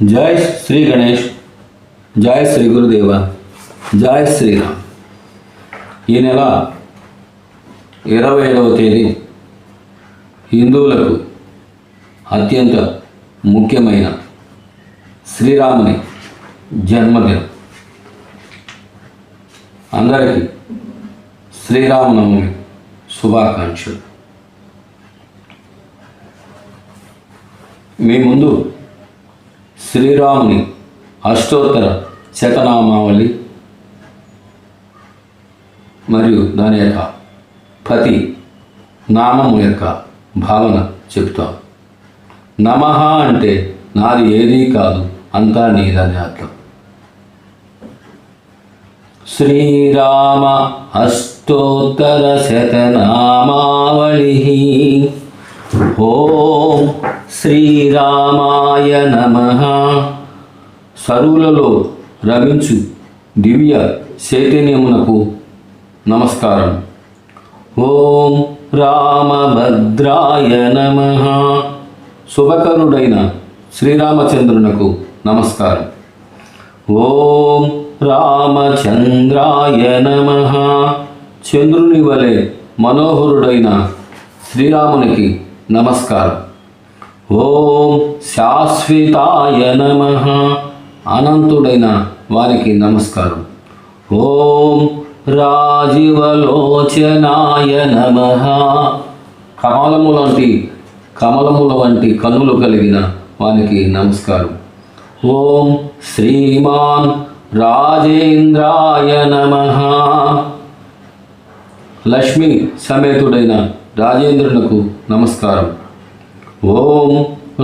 జై శ్రీ గణేష్, జై శ్రీ గురుదేవ, జై శ్రీరామ్. ఈ నెల 25వ తేదీ హిందువులకు అత్యంత ముఖ్యమైన శ్రీరాముని జన్మదినం. అందరికీ శ్రీరామనవమి శుభాకాంక్షలు. మీ ముందు శ్రీరాముని అష్టోత్తర శతనామావళి మరియు దాని యొక్క ప్రతి నామము యొక్క భావన చెప్తాం. నమః అంటే నాది ఏదీ కాదు, అంతా నీదని అర్థం. శ్రీరామ అష్టోత్తర శతనామావళి. ఓం శ్రీరామాయ నమః. సరువులలో రమించు దివ్య చైతన్యమునకు నమస్కారం. ఓం రామభద్రాయ నమః. శుభకరుడైన శ్రీరామచంద్రునకు నమస్కారం. ఓం రామచంద్రాయ నమః. చంద్రుని వలె మనోహరుడైన శ్రీరామునికి నమస్కారం. ఓం శాశ్వతాయ నమః. అనంతుడైన వారికి నమస్కారం. ఓం రాజీవలోచనాయ నమః. కమలముల వంటి కన్నులు కలిగిన వానికి నమస్కారం. ఓం శ్రీమాన్ రాజేంద్రాయ నమః. లక్ష్మీ సమేతుడైన రాజేంద్రునకు నమస్కారం. ఓం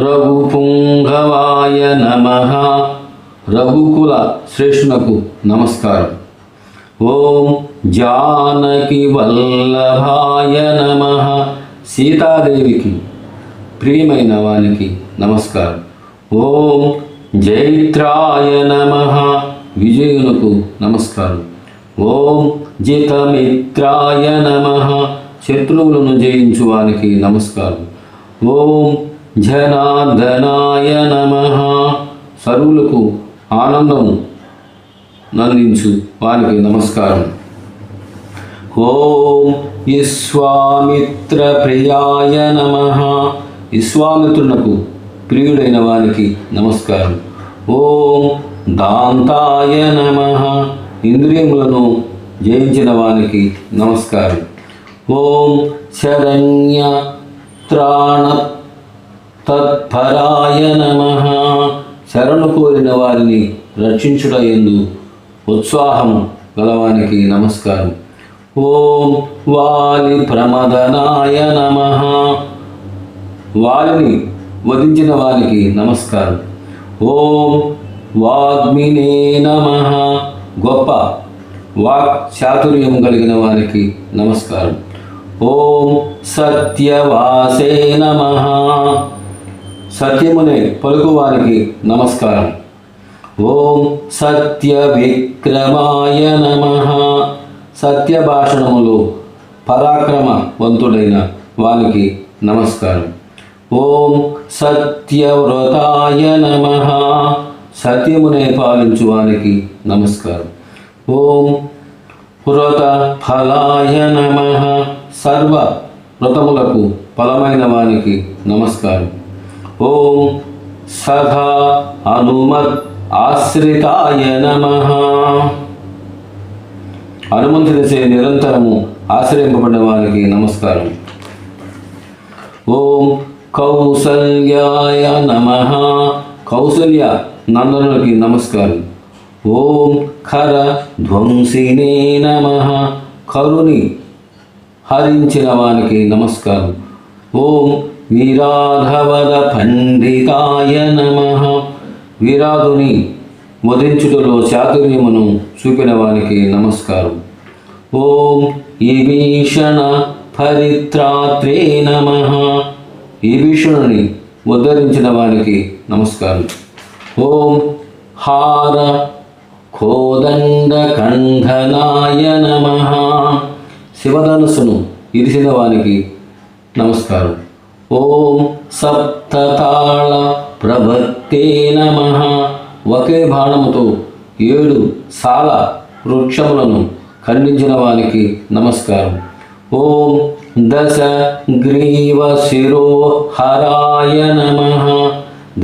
రఘుపుంగవాయ నమః. రఘుకుల శ్రేష్ఠునకు నమస్కారం. ఓం జానకి వల్లభాయ నమః. సీతాదేవికి ప్రియమైన వానికి నమస్కారం. ఓం జైత్రాయ నమః. విజయునకు నమస్కారం. ఓం జితమిత్రాయ నమః. శత్రువులను జయించు వానికి నమస్కారం. ఓం జనార్దనాయ నమః. సర్వులకు ఆనందము నందించు వానికి నమస్కారం. ఓం విశ్వామిత్ర ప్రియాయ నమః. విశ్వామిత్రునకు ప్రియుడైన వానికి నమస్కారం. ఓం దాంతాయ నమః. ఇంద్రియములను జయించిన వానికి నమస్కారం. ఓం శరణ్య త్రాణ తత్పరాయ నమః. శరణు కోరిన వారిని రక్షించుట యందు ఉత్సాహము గలవానికి నమస్కారం. ఓం వాలి ప్రమదనాయ నమః. వాలిని వధించిన వారికి నమస్కారం. ఓం వాగ్మినే నమః. గొప్ప వాక్ చాతుర్యం కలిగిన వారికి నమస్కారం. ఓం సత్యవాసే నమః. సత్యమునే పలుకువారికి నమస్కారం. ఓం సత్య విక్రమాయ నమః. సత్య భాషణములు పరాక్రమవంతుడైన వానికి నమస్కారం. ఓం సత్యవ్రతాయ నమః. సత్యమునే పాలించు వారికి నమస్కారం. ఓం వ్రత ఫలాయ నమః. సర్వ వ్రతములకు ఫలమైన వానికి నమస్కారం. ఓం సఖా హనుమత్ ఆశ్రితాయ నమః. హనుమంతునిచే నిరంతరము ఆశ్రయింపబడిన వారికి నమస్కారం. ఓం కౌసల్యాయ నమః. కౌసల్య నందనులకి నమస్కారం. ఓం ఖర ధ్వంసినే నమః. కరుని హరించిన వానికి నమస్కారం. ఓం వీరాధవర పండితాయ నమః. వీరాధుని వధించుటలో చాతుర్యమును చూపిన వానికి నమస్కారం. ఓం ఈభీషణ పరిత్రాత్రే నమః. ఈభీషణుని ఉద్ధరించిన వానికి నమస్కారం. ఓం హార కోదండ కంఠనాయ నమః. శివధనుసును ఇరిసిన వానికి నమస్కారం. ఓం సప్తతాళ ప్రభక్తే నమః. ఒకే బాణముతో 7 సాల వృక్షములను ఖండించిన వానికి నమస్కారం. ఓం దశ గ్రీవ శిరోహరాయ నమః.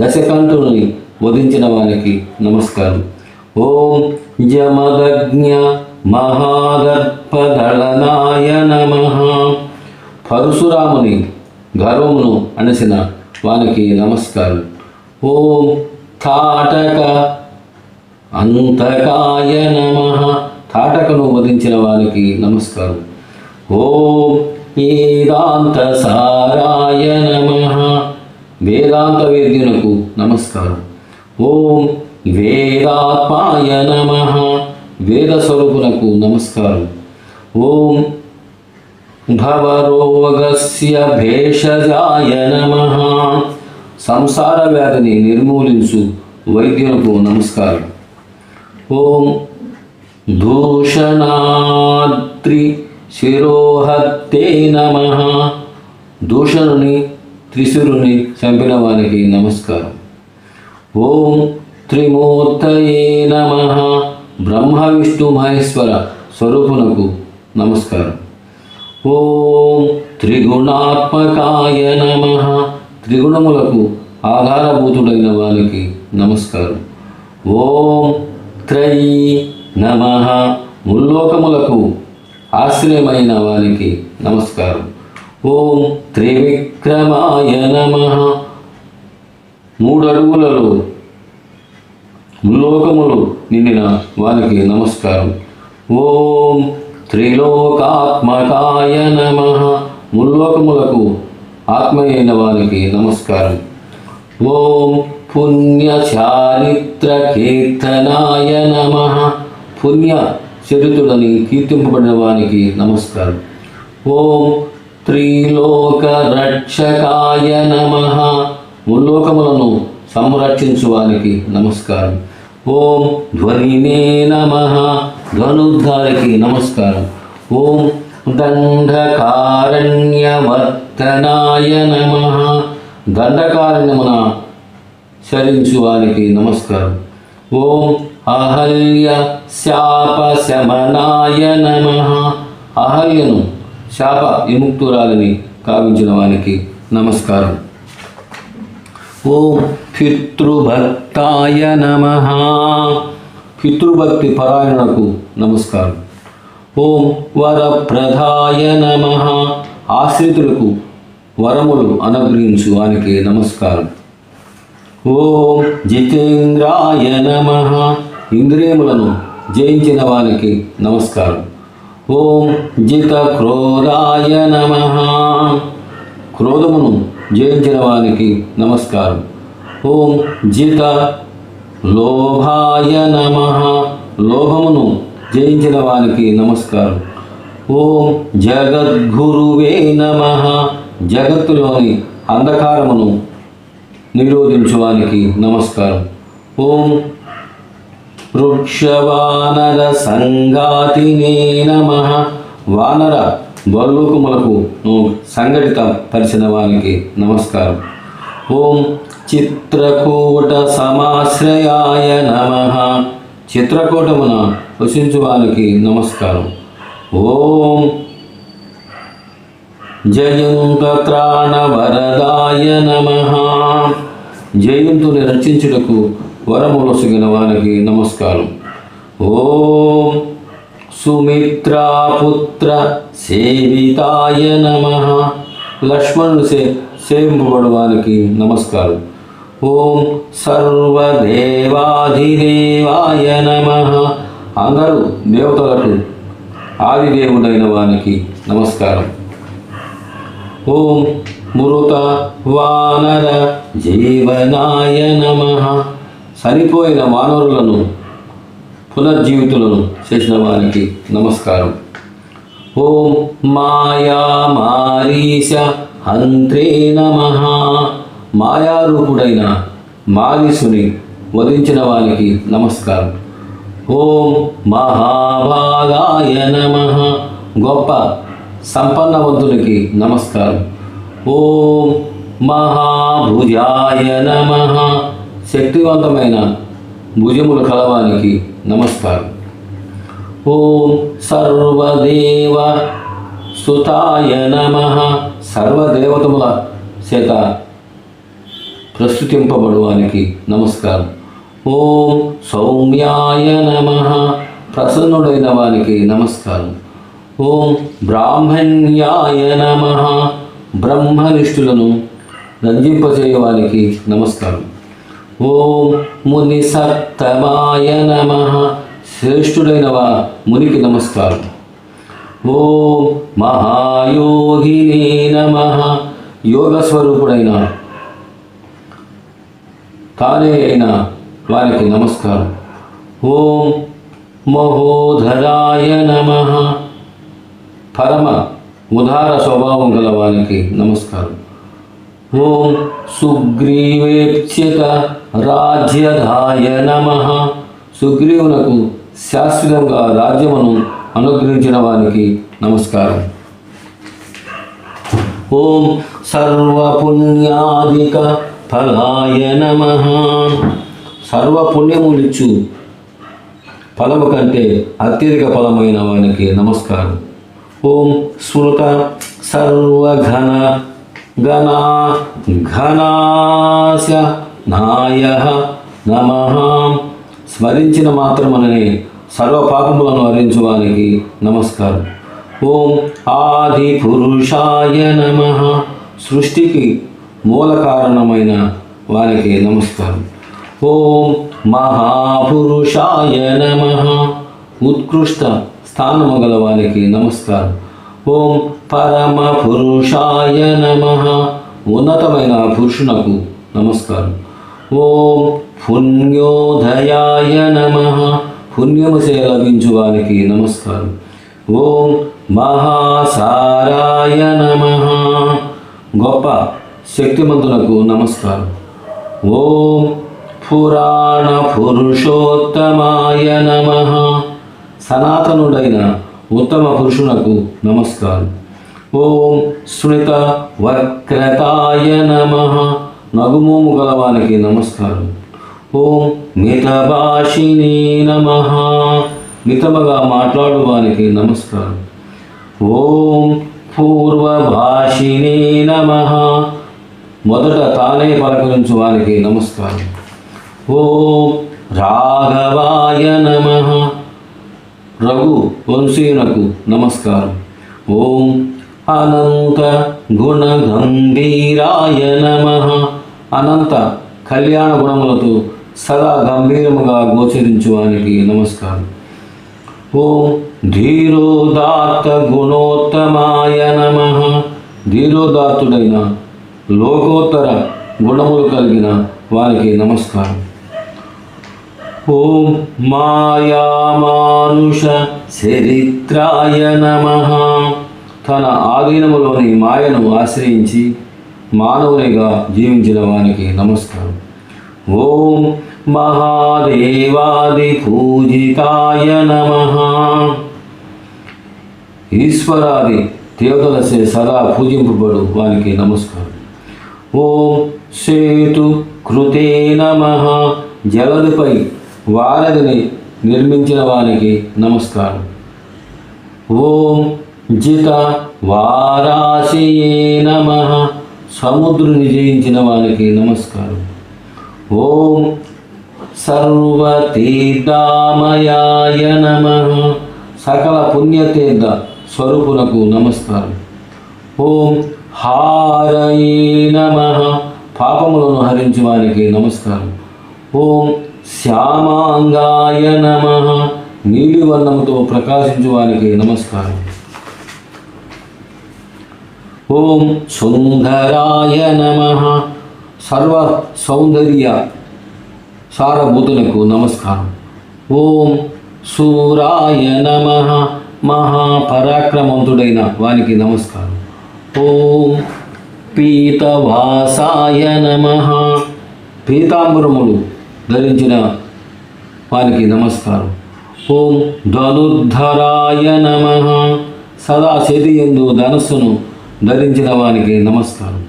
దశకంఠుని వధించిన వానికి నమస్కారం. ఓం జమదగ్ఞ మహాదర్పదళనాయ నమః. పరశురాముని గర్వమును అణసిన వానికి నమస్కారం. ఓం తాటక అంతకాయ నమః. తాటకను వధించిన వానికి నమస్కారం. ఓం వేదాంత సారాయ నమః. వేదాంత వేద్యునకు నమస్కారం. ఓం వేదాత్మాయ నమః. వేద స్వరూపునకు నమస్కారం. ఓం భవరోగస్య భేషజాయ నమః. సంసార వ్యాధిని నిర్మూలించు వైద్యునకు నమస్కారం. ఓం దూషణాద్రి శిరోహత్తే నమః. దూషణుని త్రిశురుని చంపిన వానికి నమస్కారం. ఓం త్రిమూర్తయే నమః. బ్రహ్మ విష్ణు మహేశ్వర స్వరూపునకు నమస్కారం. ఓం త్రిగుణాత్మకాయ నమః. త్రిగుణములకు ఆధారభూతుడైన వానికి నమస్కారం. ఓం త్రయీ నమః. ముల్లోకములకు ఆశ్రయమైన వానికి నమస్కారం. ఓం త్రివిక్రమాయ నమః. 3 అడుగులలో ముల్లోకములు నిండిన వానికి నమస్కారం. ఓం త్రిలోకాత్మకాయ నమః. ముల్లోకములకు ఆత్మయైన వారికి నమస్కారం. ఓం పుణ్యచారిత్ర కీర్తనాయ నమః. పుణ్య చరితుడని కీర్తింపబడిన వానికి నమస్కారం. ఓం త్రిలోక రక్షకాయ నమః. ముల్లోకములను సంరక్షించు వానికి నమస్కారం. ఓం ధ్వనినే నమః. ధ్వనుద్ధారికి నమస్కారం. ఓం దండకారణ్యవర్తనాయ నమః. దండకారణ్యమున శరించు వానికి నమస్కారం. ఓం అహల్య శాపశమనాయ నమః. అహల్యను శాప విముక్తురాలిని కావించిన వానికి నమస్కారం. ఓం పితృభక్తాయ నమః. పితృభక్తి పరాయణకు నమస్కారం. ఓం వరప్రదాయ నమః. ఆశ్రితులకు వరములు అనుగ్రహించు వానికి నమస్కారం. ఓం జితేంద్రాయ నమః. ఇంద్రియములను జయించిన వానికి నమస్కారం. ఓం జిత క్రోధాయ నమః. క్రోధమును జయించిన వానికి నమస్కారం. ఓం జిత లోభాయ నమః. లోభమును జయించిన వానికి నమస్కారం. ఓం జగద్గురువే నమః. జగత్తులోని అంధకారమును నిరోధించువానికి నమస్కారం. ఓం వృక్షవానర సంగాతినే నమః. వానర బల్లుకములకు సంఘటిత పరిచిన వానికి నమస్కారం. ఓం చిత్రకూట సమాశ్రయాయ నమః. చిత్రకూటమున వసించు వానికి నమస్కారం. ఓం జయంత్రాణవరదాయ నమః. జయంతుని రక్షించుటకు వరములొసగిన వానికి నమస్కారం. ఓం సుమిత్రాపుత్ర సేవితాయ నమః. లక్ష్మణుని సేవింపబడు వానికి నమస్కారం. ఓం సర్వదేవాధిదేవాయ నమః. అందరూ దేవతలకు ఆదిదేవుడైన వానికి నమస్కారం. ఓం మృత వానర జీవనాయ నమః. చనిపోయిన వానరులను పునర్జీవితులను చేసిన వారికి నమస్కారం. ఓం మాయా మారీశ హంత్రే నమః. మాయారూపుడైన మారీసుని వధించిన వానికి నమస్కారం. ఓం మహాభాగాయ నమః. గొప్ప సంపన్నవంతునికి నమస్కారం. ఓం మహాభుజాయ నమః శక్తివంతమైన భుజములు కలవానికి నమస్కారం. ఓం సర్వదేవ సుతాయ నమః సర్వదేవతముల చేత ప్రస్తుతింపబడువానికి నమస్కారం. ఓం సౌమ్యాయ నమః ప్రసన్నుడైన వానికి నమస్కారం. ఓం బ్రాహ్మణ్యాయ నమః బ్రహ్మనిష్ఠులను రంజింపచేయవానికి నమస్కారం. ఓం ముని సత్తమాయ నమః శ్రేష్ఠుడైన మునికి నమస్కారం. ఓం మహాయోగినే నమః యోగస్వరూపుడైన తానే అయిన వారికి నమస్కారం. ఓం మహోధరాయ నమః పరమ ఉదార స్వభావం గల వారికి నమస్కారం. ఓం సుగ్రీవేప్స్యత రాజ్యధాయ నమః సుగ్రీవునకు శాశ్వతంగా రాజ్యమును అనుగ్రహించిన వారికి నమస్కారం. ఓం సర్వపుణ్యాధిక ఫలాయ నమః సర్వపుణ్యములిచ్చు ఫలము కంటే అత్యధిక ఫలమైన వానికి నమస్కారం. ఓం స్మృత సర్వఘన గణా ఘనాశ నాయ నమః స్మరించిన మాత్రమననే సర్వ పాపములను హరించువానికి నమస్కారం. ఓం ఆది పురుషాయ నమః సృష్టికి మూల కారణమైన వానికి నమస్కారం. ఓం మహాపురుషాయ నమః ఉత్కృష్ట స్థానము గల వానికి నమస్కారం. ఓం పరమ పురుషాయ నమః ఉన్నతమైన పురుషునకు నమస్కారం. ఓం పుణ్యోదయాయ నమః పుణ్యము చే లభించు వానికి నమస్కారం. ఓం మహాసారాయ నమః గొప్ప శక్తిమంతులకు నమస్కారం. ఓం పురాణ పురుషోత్తమాయ నమః సనాతనుడైన ఉత్తమ పురుషునకు నమస్కారం. ఓం స్మృత వక్రతాయ నమః నగుమోము గలవానికి నమస్కారం. ఓం మితభాషిణీ నమః మితముగా మాట్లాడువానికి నమస్కారం. ఓం పూర్వభాషిణీ నమః మొదట తానే పలకరించు వానికి నమస్కారం. ఓం రాఘవాయ నమః రఘు వంశీయునకు నమస్కారం. ఓం అనంత గుణగంభీరాయ నమః అనంత కళ్యాణ గుణములతో సదా గంభీరముగా గోచరించువానికి నమస్కారం. ఓం ధీరోదాత్త గుణోత్తమాయ నమః ధీరోదాత్తుడైన లోకోత్తర గుణములు కలిగిన వారికి నమస్కారం. ఓం మాయామానుష చరిత్రాయ నమః తన ఆధీనములోని మాయను ఆశ్రయించి మానవునిగా జీవించిన వానికి నమస్కారం. ఓం మహాదేవాది పూజితాయ నమః ఈశ్వరాది దేవతలచే సదా పూజింపబడు వానికి నమస్కారం. ఓం సేతు కృతే నమః జలదిపై వారధిని నిర్మించిన వానికి నమస్కారం. ఓం జిత వారాశయే నమః సముద్రుని జయించిన వానికి నమస్కారం. ఓం సర్వతీర్థామయాయ నమః సకల పుణ్యతీర్థ స్వరూపునకు నమస్కారం. ఓం హారయే నమః పాపములను హరించు వానికి నమస్కారం. ఓం శ్యామాంగాయ నమః నీలి వర్ణముతో ప్రకాశించు వానికి నమస్కారం. ఓం సుందరాయ నమః సర్వ సౌందర్య సారభూతులకు నమస్కారం. ఓం సూరాయ నమః మహాపరాక్రమంతుడైన వానికి నమస్కారం. ఓం పీతవాసాయ నమః పీతాంబరములు ధరించిన వానికి నమస్కారం. ఓం ధనుర్ధరాయ నమః సదా చేతియందు ధనస్సును ధరించిన వానికి నమస్కారం.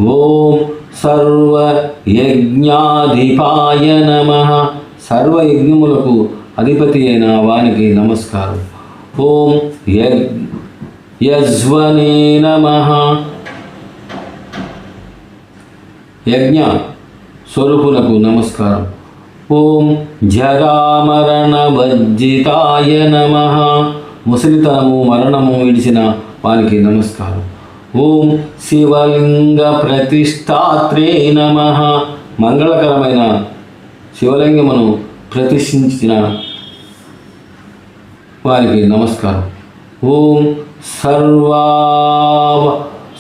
ఓం సర్వయజ్ఞాధిపాయ నమః. సర్వయజ్ఞములకు అధిపతి అయిన వానికి నమస్కారం. ఓం యజ్వనే నమః. యజ్ఞ స్వరూపులకు నమస్కారం. ఓం జరామరణవర్జితాయ నమః. ముసలితనము మరణము విడిచిన వానికి నమస్కారం. ఓం శివలింగ ప్రతిష్టాత్రే నమః. మంగళకరమైన శివలింగమును ప్రతిష్ఠించిన వారికి నమస్కారం. ఓం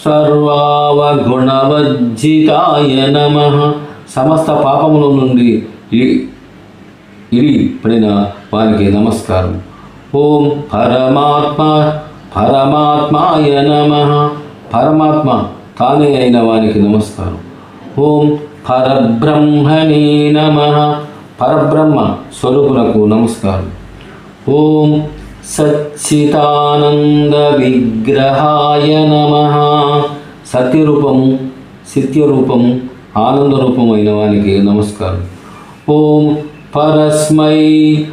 సర్వావగుణవర్జితాయ నమః. సమస్త పాపముల నుండి పడిన వారికి నమస్కారం. ఓం పరమాత్మాయ నమః. పరమాత్మ తానే అయిన వానికి నమస్కారం. ఓం పరబ్రహ్మణే నమః. పరబ్రహ్మ స్వరూపునకు నమస్కారం. ఓం సచ్చిదానంద విగ్రహాయ నమః. సత్యరూపము సిత్యరూపము ఆనందరూపమైన వానికి నమస్కారం. ఓం పరస్మై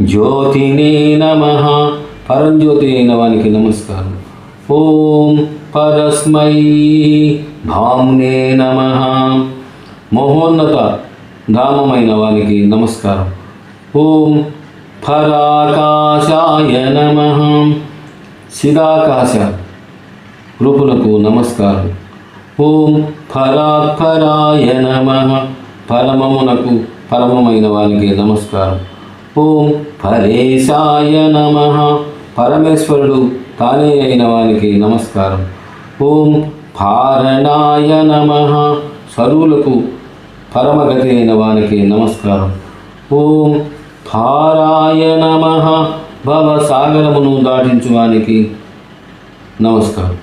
జ్యోతినే నమః. పరంజ్యోతి అయిన వానికి నమస్కారం. ఓం పరస్మై ధామ్నే నమః. మహోన్నత ధామమైన వానికి నమస్కారం. ఓం పరాకాశాయ నమః. సిదాకాశ రూపులకు నమస్కారం. ఓం పరాత్పరాయ నమః. పరమమునకు పరమమైన వానికి నమస్కారం. ఓం పరేశాయ నమః. పరమేశ్వరుడు తానే అయిన వానికి నమస్కారం. ఓం పారణాయ నమః. సరువులకు పరమగతి అయిన వానికి నమస్కారం. ఓం పారాయ నమః. భవసాగరమును దాటించువానికి నమస్కారం.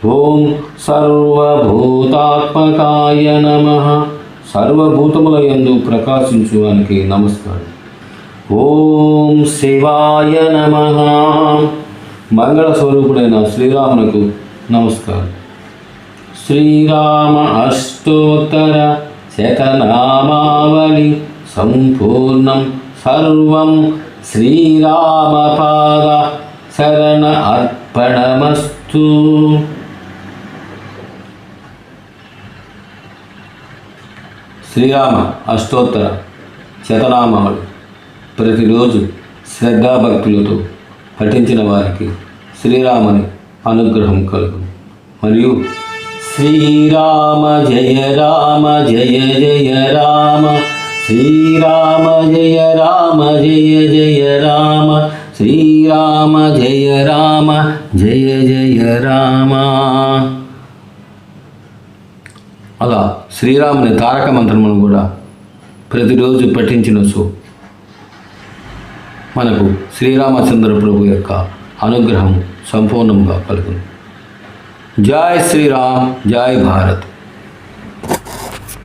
ఓం సర్వభూతాత్మకాయ నమః. సర్వభూతముల యందు ప్రకాశించువానికి నమస్కారం. ఓం శివాయ నమః. మంగళ స్వరూపుడైన శ్రీరామునకు నమస్కారం. శ్రీరామ అష్టోత్తర శతనామావళి సంపూర్ణం సర్వం శ్రీరామపాద శరణ అర్పణమస్తు. శ్రీరామ అష్టోత్తర శతనామావళి ప్రతిరోజు శ్రద్ధాభక్తులతో పఠించిన వారికి శ్రీరాముని అనుగ్రహం కలుగును. మరియు శ్రీరామ జయ రామ జయ జయ రామ. శ్రీరామ జయ రామ జయ జయ రామ. శ్రీరామ జయ రామ జయ జయ రామ. అలా శ్రీరాముని తారక మంత్రమును కూడా ప్రతిరోజు పఠించిన మనకు శ్రీరామచంద్ర ప్రభు యొక్క అనుగ్రహం సంపూర్ణంగా కలుగును. జై శ్రీరామ్, జై భారత్.